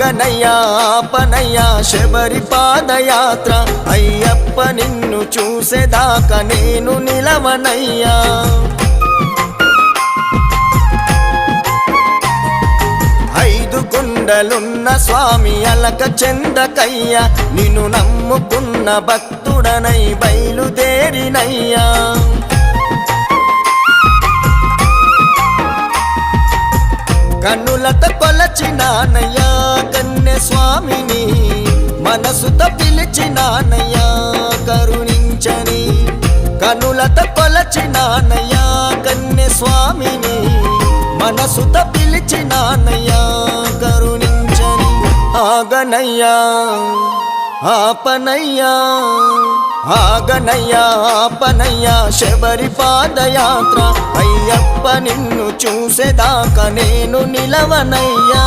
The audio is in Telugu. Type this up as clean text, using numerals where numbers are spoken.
ఆగనయ్యా ఆపనయ్యా శబరి పాదయాత్ర అయ్యప్ప నిన్ను చూసేదాకా నేను నిలవనయ్యా ఐదు కొండలున్న స్వామి అలక చెందకయ్యా నిన్ను నమ్ముకున్న భక్తుడనై బయలుదేరినయ్యా కన్నులత కొలచినానయ్యా కన్నె స్వామిని మనసుతో పిలిచినానయ్యా కరుణించని కన్నులత కొలచినానయ్యా కన్నె స్వామిని మనసుతో పిలిచినానయ్యా కరుణించని ఆగనయ్యా ఆపనయ్యా ఆగనయ్యా ఆపనయ్యా శబరి పాదయాత్ర అయ్యప్ప నిన్ను చూసేదాకా నేను నిలవనయ్యా